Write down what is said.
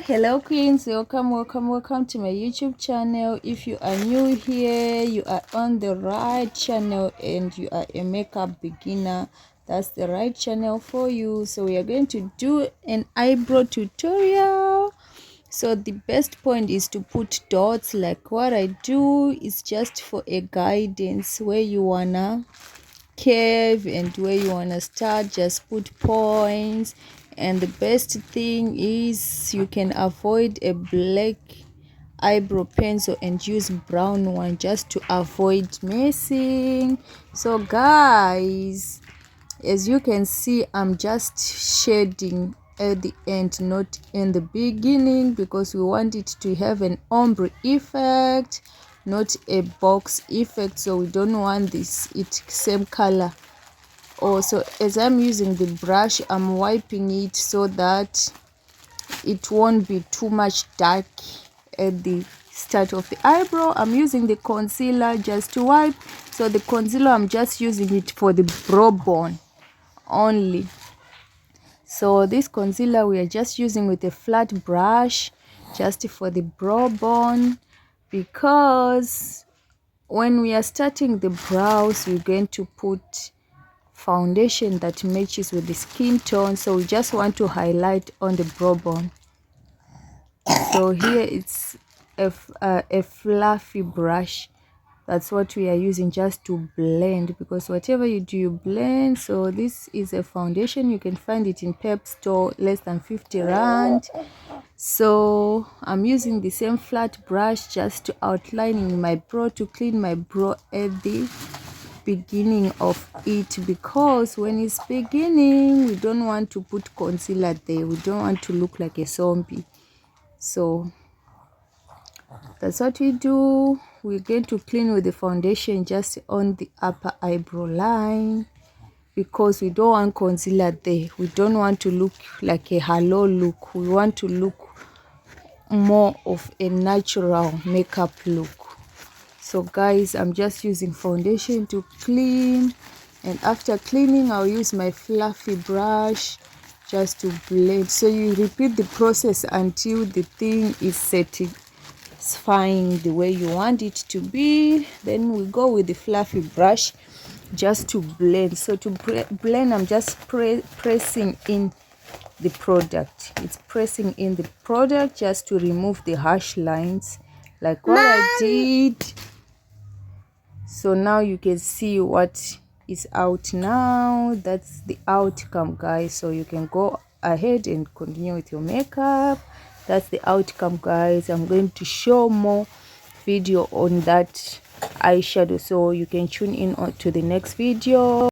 Hello queens, welcome to my YouTube channel. If you are new here, you are on the right channel, and you are a makeup beginner, that's the right channel for you. So we are going to do an eyebrow tutorial. So the best point is to put dots like what I do. Is just for a guidance where you wanna curve and where you want to start, just put points. And the best thing is you can avoid a black eyebrow pencil and use brown one just to avoid messing. So guys, as you can see, I'm just shading at the end, not in the beginning, because we want it to have an ombre effect, not a box effect. So we don't want this same color. Also, as I'm using the brush, I'm wiping it so that it won't be too much dark at the start of the eyebrow. I'm using the concealer just to wipe. So the concealer, I'm just using it for the brow bone only. So this concealer we are just using with a flat brush just for the brow bone, because when we are starting the brows, we're going to put foundation that matches with the skin tone. So we just want to highlight on the brow bone. So here it's a fluffy brush. That's what we are using just to blend, because whatever you do, you blend. So this is a foundation. You can find it in Pep store, less than 50 rand. So I'm using the same flat brush just to outlining my brow, to clean my brow at the beginning of it, because when it's beginning, we don't want to put concealer there. We don't want to look like a zombie. So that's what we do. We're going to clean with the foundation just on the upper eyebrow line, because we don't want concealer there. We don't want to look like a halo look. We want to look more of a natural makeup look. So guys, I'm just using foundation to clean, and after cleaning, I'll use my fluffy brush just to blend. So you repeat the process until the thing is setting fine the way you want it to be. Then we go with the fluffy brush just to blend. So to blend, I'm just pressing in the product. It's pressing in the product just to remove the harsh lines, like what I did. So now you can see what is out now. That's the outcome, guys. So you can go ahead and continue with your makeup. That's the outcome, guys. I'm going to show more video on that eyeshadow, so you can tune in on to the next video.